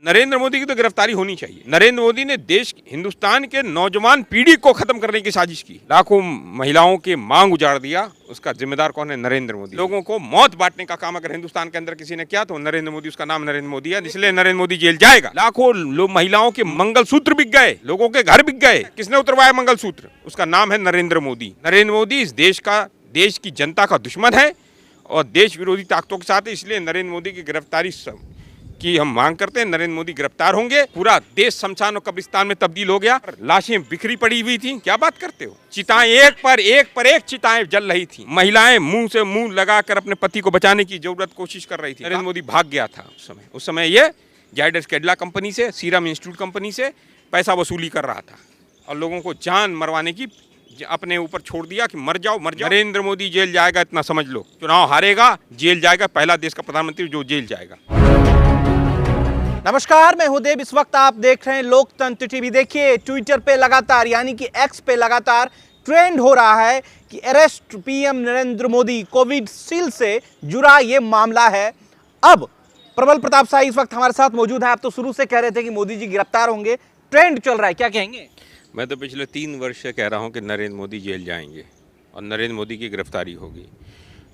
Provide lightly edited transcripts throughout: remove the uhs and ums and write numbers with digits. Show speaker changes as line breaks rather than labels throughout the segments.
नरेंद्र मोदी की तो गिरफ्तारी होनी चाहिए। नरेंद्र मोदी ने हिंदुस्तान के नौजवान पीढ़ी को खत्म करने की साजिश की, लाखों महिलाओं के मांग उजाड़ दिया। उसका जिम्मेदार कौन है? नरेंद्र मोदी। लोगों को मौत बांटने का काम अगर हिंदुस्तान के अंदर किसी ने किया तो नरेंद्र मोदी, उसका नाम नरेंद्र मोदी है, इसलिए नरेंद्र मोदी जेल जाएगा। लाखों महिलाओं के मंगलसूत्र बिक गए, लोगों के घर बिक गए। किसने उतरवाया मंगलसूत्र? उसका नाम है नरेंद्र मोदी। नरेंद्र मोदी इस देश की जनता का दुश्मन है और देश विरोधी ताकतों के साथ है, इसलिए नरेंद्र मोदी की गिरफ्तारी की हम मांग करते हैं। नरेंद्र मोदी गिरफ्तार होंगे, पूरा देश शमशान और कब्रिस्तान में तब्दील हो गया। लाशें बिखरी पड़ी हुई थी, क्या बात करते हो? चिताएं एक पर एक चिताएं जल रही थी। महिलाएं मुंह से मुंह लगाकर अपने पति को बचाने की जरूरत कोशिश कर रही थी। नरेंद्र मोदी भाग गया था उस समय ये जायडस कैडिला कंपनी से, सीरम इंस्टीट्यूट कंपनी से पैसा वसूली कर रहा था और लोगों को जान मरवाने की अपने ऊपर छोड़ दिया कि मर जाओ मर जाओ। नरेंद्र मोदी जेल जाएगा, इतना समझ लो। चुनाव हारेगा, जेल जाएगा, पहला देश का प्रधानमंत्री जो जेल जाएगा।
नमस्कार, मैं हूं देव। इस वक्त आप देख रहे हैं लोकतंत्र टीवी। देखिए, ट्विटर पे लगातार यानी कि एक्स पे लगातार ट्रेंड हो रहा है कि arrest PM Narendra Modi, Covishield से जुड़ा ये मामला है। अब प्रबल प्रताप शाही इस वक्त हमारे साथ मौजूद है। आप तो शुरू से कह रहे थे कि मोदी जी गिरफ्तार होंगे, ट्रेंड चल रहा है, क्या कहेंगे?
मैं तो पिछले 3 वर्ष से कह रहा हूं कि नरेंद्र मोदी जेल जाएंगे और नरेंद्र मोदी की गिरफ्तारी होगी।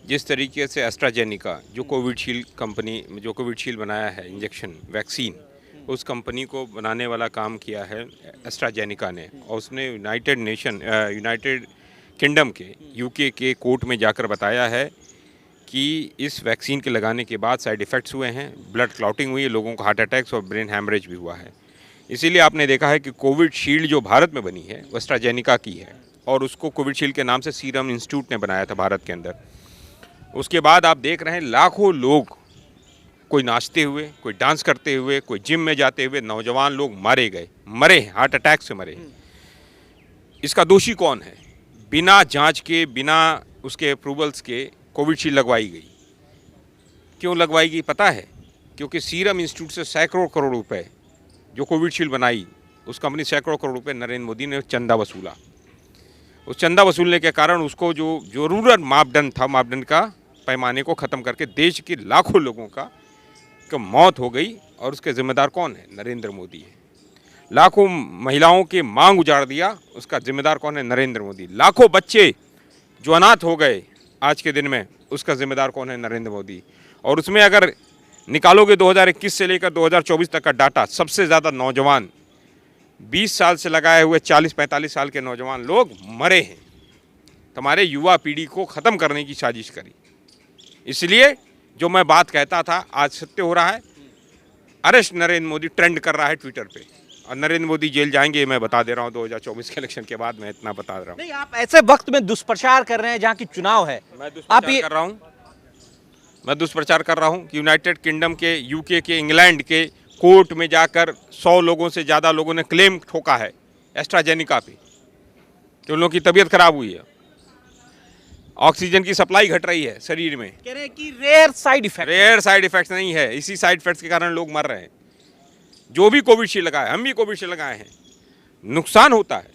जिस तरीके से एस्ट्राजेनिका जो कोविशील्ड बनाया है, इंजेक्शन वैक्सीन, उस कंपनी को बनाने वाला काम किया है एस्ट्राजेनिका ने, और उसने यूनाइटेड किंगडम के यूके के कोर्ट में जाकर बताया है कि इस वैक्सीन के लगाने के बाद साइड इफ़ेक्ट्स हुए हैं, ब्लड क्लॉटिंग हुई है, लोगों को हार्ट अटैक्स और ब्रेन हैमरेज भी हुआ है। इसीलिए आपने देखा है कि कोविशील्ड जो भारत में बनी है वो एस्ट्राजेनिका की है और उसको कोविशील्ड के नाम से सीरम इंस्टीट्यूट ने बनाया था भारत के अंदर। उसके बाद आप देख रहे हैं लाखों लोग, कोई नाचते हुए, कोई डांस करते हुए, कोई जिम में जाते हुए, नौजवान लोग मरे हार्ट अटैक से मरे। इसका दोषी कौन है? बिना जांच के, बिना उसके अप्रूवल्स के कोविशील्ड लगवाई गई। क्यों लगवाई गई पता है? क्योंकि सीरम इंस्टीट्यूट से सैकड़ों करोड़ रुपए जो कोविशील्ड बनाई, उस कंपनी सैकड़ों करोड़ रुपए नरेंद्र मोदी ने चंदा वसूला। उस चंदा वसूलने के कारण उसको जो जरूरत मापदंड था, मापदंड का पैमाने को ख़त्म करके देश के लाखों लोगों का मौत हो गई। और उसके जिम्मेदार कौन है? नरेंद्र मोदी है। लाखों महिलाओं के मांग उजाड़ दिया, उसका जिम्मेदार कौन है? नरेंद्र मोदी। लाखों बच्चे जो अनाथ हो गए आज के दिन में, उसका जिम्मेदार कौन है? नरेंद्र मोदी। और उसमें अगर निकालोगे 2021 से लेकर 2024 तक का डाटा, सबसे ज़्यादा नौजवान 20 साल से लगाए हुए 40-45 साल के नौजवान लोग मरे हैं। तुम्हारे युवा पीढ़ी को ख़त्म करने की साजिश करी। इसलिए जो मैं बात कहता था आज सत्य हो रहा है। अरेस्ट नरेंद्र मोदी ट्रेंड कर रहा है ट्विटर पे, और नरेंद्र मोदी जेल जाएंगे, मैं बता दे रहा हूँ 2024 के इलेक्शन के बाद। मैं इतना बता रहा हूँ।
नहीं, आप ऐसे वक्त में दुष्प्रचार कर रहे हैं जहाँ की चुनाव है।
मैं दुष्प्रचार कर रहा हूँ कि यूनाइटेड किंगडम के, यूके के, इंग्लैंड के कोर्ट में जाकर 100 लोगों से ज़्यादा लोगों ने क्लेम ठोका है एस्ट्राजेनिका पे कि उन लोगों की तबीयत खराब हुई है, ऑक्सीजन की सप्लाई घट रही है शरीर में।
कह रहे हैं कि रेयर साइड
इफेक्ट नहीं है, इसी साइड इफेक्ट्स के कारण लोग मर रहे हैं। जो भी कोविशील्ड लगाए, हम भी कोविशील्ड लगाए हैं, नुकसान होता है,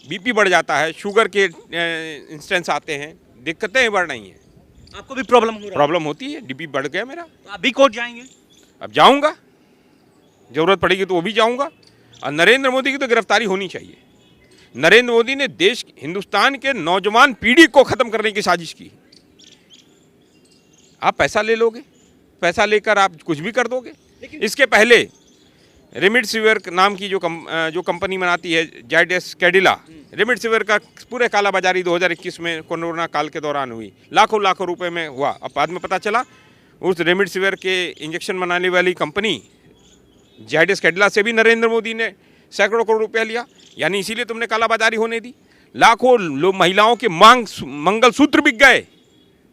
बीपी बढ़ जाता है, शुगर के इंस्टेंस आते हैं, दिक्कतें बढ़ रही हैं।
आपको भी प्रॉब्लम
होती है, बीपी बढ़ गया मेरा।
तो आप भी कोर्ट जाएंगे?
अब जाऊंगा, जरूरत पड़ेगी तो वो भी जाऊंगा। और नरेंद्र मोदी की तो गिरफ्तारी होनी चाहिए। नरेंद्र मोदी ने हिंदुस्तान के नौजवान पीढ़ी को खत्म करने की साजिश की। आप पैसा ले लोगे, पैसा लेकर आप कुछ भी कर दोगे। इसके पहले रेमडेसिविर नाम की जो कंपनी बनाती है जायडस कैडिला, रेमडेसिविर का पूरे कालाबाजारी 2021 में कोरोना काल के दौरान हुई, लाखों रुपए में हुआ। अब बाद में पता चला उस रेमडेसिविर के इंजेक्शन बनाने वाली कंपनी जायडस कैडिला से भी नरेंद्र मोदी ने सैकड़ों करोड़ रुपया लिया। यानी इसीलिए तुमने कालाबाजारी होने दी। लाखों महिलाओं के मंगलसूत्र बिक गए,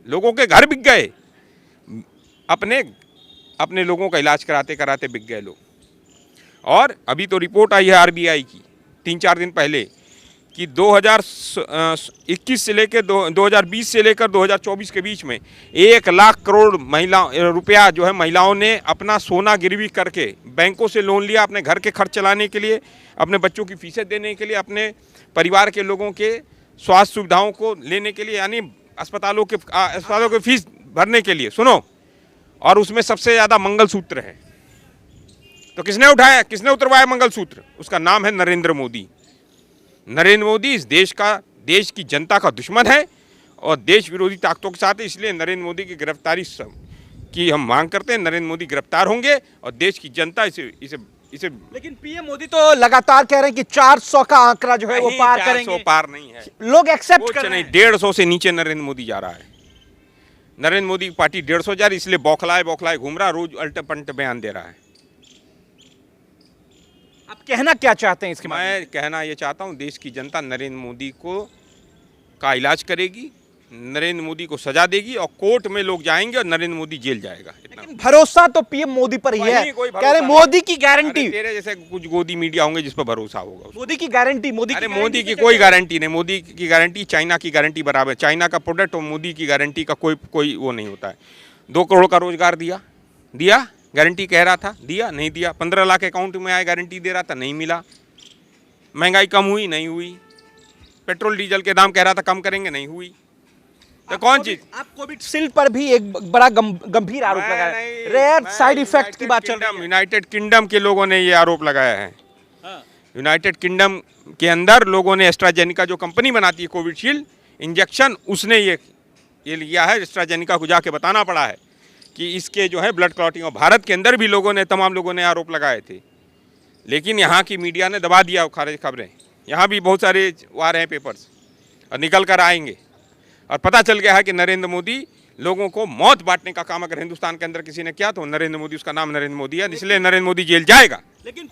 लोगों के घर बिक गए, अपने लोगों का इलाज कराते कराते बिक गए लोग। और अभी तो रिपोर्ट आई है आरबीआई की 3-4 दिन पहले कि 2021 से लेकर 2020 से लेकर 2024 के बीच में 1 लाख करोड़ रुपया जो है महिलाओं ने अपना सोना गिरवी करके बैंकों से लोन लिया, अपने घर के खर्च चलाने के लिए, अपने बच्चों की फीसें देने के लिए, अपने परिवार के लोगों के स्वास्थ्य सुविधाओं को लेने के लिए, यानी अस्पतालों के फीस भरने के लिए। सुनो, और उसमें सबसे ज़्यादा मंगलसूत्र है। तो किसने उठाया, किसने उतरवाया मंगलसूत्र? उसका नाम है नरेंद्र मोदी। नरेंद्र मोदी इस देश की जनता का दुश्मन है और देश विरोधी ताकतों के साथ है। इसलिए नरेंद्र मोदी की गिरफ्तारी की हम मांग करते हैं। नरेंद्र मोदी गिरफ्तार होंगे और देश की जनता इसे
लेकिन पीएम मोदी तो लगातार कह रहे हैं कि 400 का आंकड़ा जो है वो पार करेंगे।
400 पार नहीं है,
लोग एक्सेप्ट कर रहे हैं।
150 से नीचे नरेंद्र मोदी जा रहा है। नरेंद्र मोदी की पार्टी 150 जा रही, इसलिए बौखलाए घूम रहा, रोज उल्टे पलटे बयान दे रहा है।
आप कहना क्या चाहते हैं इसके बारे में?
मैं कहना ये चाहता हूँ, देश की जनता नरेंद्र मोदी का इलाज करेगी, नरेंद्र मोदी को सजा देगी और कोर्ट में लोग जाएंगे और नरेंद्र मोदी जेल जाएगा।
लेकिन भरोसा तो पीएम मोदी पर ही है। कह रहे मोदी की गारंटी।
तेरे जैसे कुछ गोदी मीडिया होंगे जिस पर भरोसा होगा।
मोदी की गारंटी,
अरे मोदी की कोई गारंटी नहीं। मोदी की गारंटी चाइना की गारंटी बराबर है। चाइना का प्रोडक्ट और मोदी की गारंटी का कोई वो नहीं होता है। 2 करोड़ का रोजगार दिया, गारंटी कह रहा था, दिया नहीं दिया। 15 लाख अकाउंट में आए, गारंटी दे रहा था, नहीं मिला। महंगाई कम हुई, नहीं हुई। पेट्रोल डीजल के दाम कह रहा था कम करेंगे, नहीं हुई। तो कौन चीज?
आप कोविशील्ड पर भी एक बड़ा गंभीर आरोप लगाया है। रेयर साइड इफेक्ट की बात चल रही है।
यूनाइटेड किंगडम के लोगों ने ये आरोप लगाया है। यूनाइटेड किंगडम के अंदर लोगों ने एस्ट्राजेनिका जो कंपनी बनाती है कोविशील्ड इंजेक्शन, उसने ये लिया है। एस्ट्राजेनिका को जाके बताना पड़ा है कि इसके जो है ब्लड क्लॉटिंग। और भारत के अंदर भी तमाम लोगों ने आरोप लगाए थे, लेकिन यहाँ की मीडिया ने दबा दिया खारिज खबरें। यहाँ भी बहुत सारे आ रहे हैं पेपर्स और निकल कर आएंगे और पता चल गया है कि नरेंद्र मोदी लोगों को मौत बांटने का काम अगर हिंदुस्तान के अंदर किसी ने किया तो नरेंद्र मोदी, उसका नाम नरेंद्र मोदी है, इसलिए नरेंद्र मोदी जेल जाएगा।
लेकिन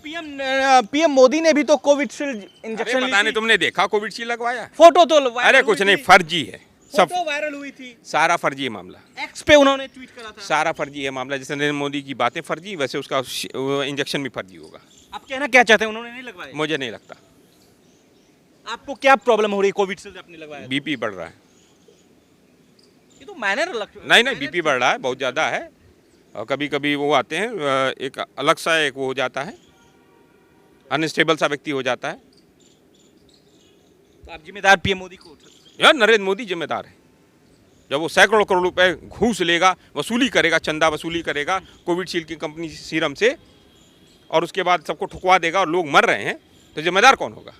पीएम मोदी ने भी तो कोविशील्ड इंजेक्शन
पता नहीं तुमने देखा कोविशील्ड लगवाया?
फोटो तो
अरे कुछ नहीं, फर्जी है सब,
वायरल हुई थी।
सारा फर्जी है मामला।
एक्स पे उन्होंने ट्वीट करा था।
सारा फर्जी है मामला। जैसे नरेंद्र मोदी की बातें फर्जी, वैसे उसका इंजेक्शन भी फर्जी होगा।
आप कहना क्या चाहते हैं, उन्होंने नहीं लगवाया?
मुझे नहीं लगता।
आपको क्या प्रॉब्लम हो रही है कोविशील्ड आपने लगवाया?
बीपी बढ़ रहा है।
ये तो मैनर
नहीं, बीपी बढ़ रहा है, बहुत ज़्यादा है। और कभी कभी वो आते हैं, एक अलग सा एक वो हो जाता है, अनस्टेबल सा व्यक्ति हो जाता है।
तो आप जिम्मेदार पीएम मोदी को?
यार नरेंद्र मोदी जिम्मेदार है। जब वो सैकड़ों करोड़ रुपए घूस लेगा, वसूली करेगा, चंदा वसूली करेगा कोविशील्ड की कंपनी सीरम से, और उसके बाद सबको ठुकवा देगा और लोग मर रहे हैं, तो जिम्मेदार कौन होगा?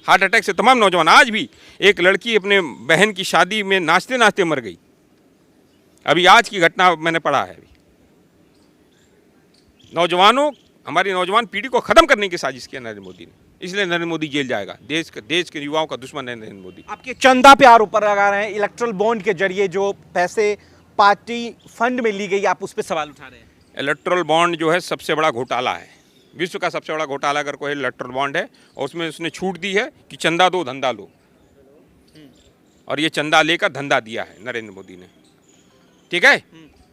हार्ट अटैक से तमाम नौजवान, आज भी एक लड़की अपने बहन की शादी में नाचते नाचते मर गई। अभी आज की घटना मैंने पढ़ा है। अभी हमारी नौजवान पीढ़ी को खत्म करने की साजिश की नरेंद्र मोदी ने, इसलिए नरेंद्र मोदी जेल जाएगा। देश के युवाओं का दुश्मन है नरेंद्र मोदी।
आपके चंदा पे आरोप लगा रहे हैं, इलेक्ट्रल बॉन्ड के जरिए जो पैसे पार्टी फंड में ली गई, आप उस पर सवाल उठा रहे हैं।
इलेक्ट्रल बॉन्ड जो है सबसे बड़ा घोटाला है, विश्व का सबसे बड़ा घोटाला अगर कोई इलेक्ट्रल बॉन्ड है, और उसमें उसने छूट दी है कि चंदा दो धंधा लो, और ये चंदा लेकर धंधा दिया है नरेंद्र मोदी ने। ठीक है,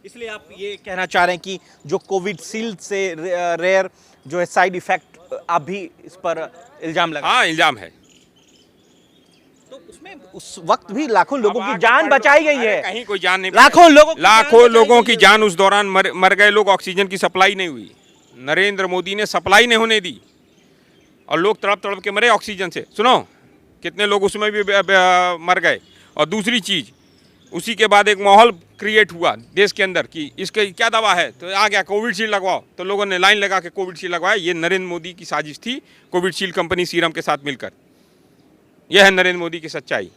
इसलिए आप ये कहना चाह रहे हैं कि जो कोविशील्ड से रेयर जो है साइड इफेक्ट, आप भी इस पर इल्जाम लगा?
हाँ, इल्जाम है।
तो उसमें उस वक्त भी लाखों लोगों की जान बचाई गई है।
कहीं कोई जान नहीं,
लाखों
लोगों की जान उस दौरान मर गए लोग। ऑक्सीजन की सप्लाई नहीं हुई, नरेंद्र मोदी ने सप्लाई नहीं होने दी, और लोग तड़प तड़प के मरे ऑक्सीजन से। सुनो कितने लोग उसमें भी मर गए। और दूसरी चीज़, उसी के बाद एक माहौल क्रिएट हुआ देश के अंदर कि इसके क्या दवा है, तो आ गया कोविशील्ड लगवाओ, तो लोगों ने लाइन लगा के कोविशील्ड लगवाया। ये नरेंद्र मोदी की साजिश थी, कोविशील्ड कंपनी सीरम के साथ मिलकर। यह है नरेंद्र मोदी की सच्चाई।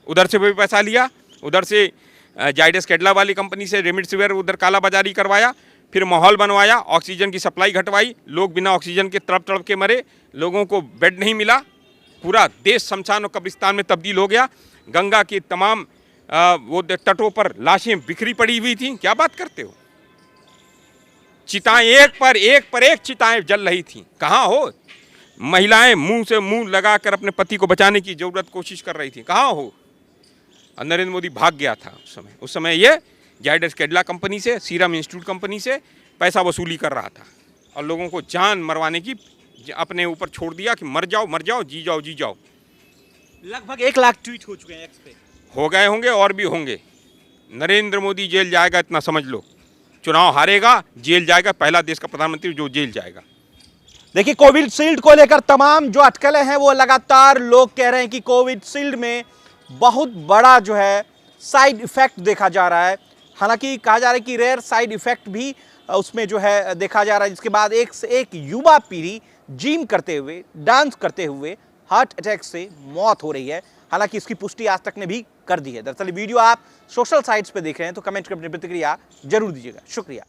उधर से भी पैसा लिया, उधर से जाइडस कैडिला वाली कंपनी से रेमडेसिविर उधर काला बाजारी करवाया, फिर माहौल बनवाया, ऑक्सीजन की सप्लाई घटवाई, लोग बिना ऑक्सीजन के तड़प तड़प के मरे, लोगों को बेड नहीं मिला, पूरा देश शमशान और कब्रिस्तान में तब्दील हो गया। गंगा की तमाम वो तटों पर लाशें बिखरी पड़ी हुई थी। क्या बात करते हो? चिताएं एक पर एक चिताएं जल रही थी। कहाँ हो? महिलाएं मुंह से मुंह लगाकर अपने पति को बचाने की जरूरत कोशिश कर रही थी। कहाँ हो? और नरेंद्र मोदी भाग गया था उस समय ये जाइडस कैडिला कंपनी से, सीरम इंस्टीट्यूट कंपनी से पैसा वसूली कर रहा था, और लोगों को जान मरवाने की अपने ऊपर छोड़ दिया कि मर जाओ, जी जाओ।
लगभग 1 लाख ट्वीट हो चुके हैं एक्स पे। हो
गए होंगे और भी होंगे। नरेंद्र मोदी जेल जाएगा, इतना समझ लो। चुनाव हारेगा, जेल जाएगा, पहला देश का प्रधानमंत्री जो जेल जाएगा।
देखिए, कोविशील्ड को लेकर तमाम जो अटकलें हैं वो लगातार लोग कह रहे हैं कि कोविशील्ड में बहुत बड़ा जो है साइड इफेक्ट देखा जा रहा है। हालांकि कहा जा रहा है कि रेयर साइड इफेक्ट भी उसमें जो है देखा जा रहा है, जिसके बाद एक से एक युवा पीढ़ी जिम करते हुए, डांस करते हुए हार्ट अटैक से मौत हो रही है। हालांकि इसकी पुष्टि आज तक ने भी कर दी है। दरअसल वीडियो आप सोशल साइट्स पे देख रहे हैं तो कमेंट करके अपनी प्रतिक्रिया जरूर दीजिएगा। शुक्रिया।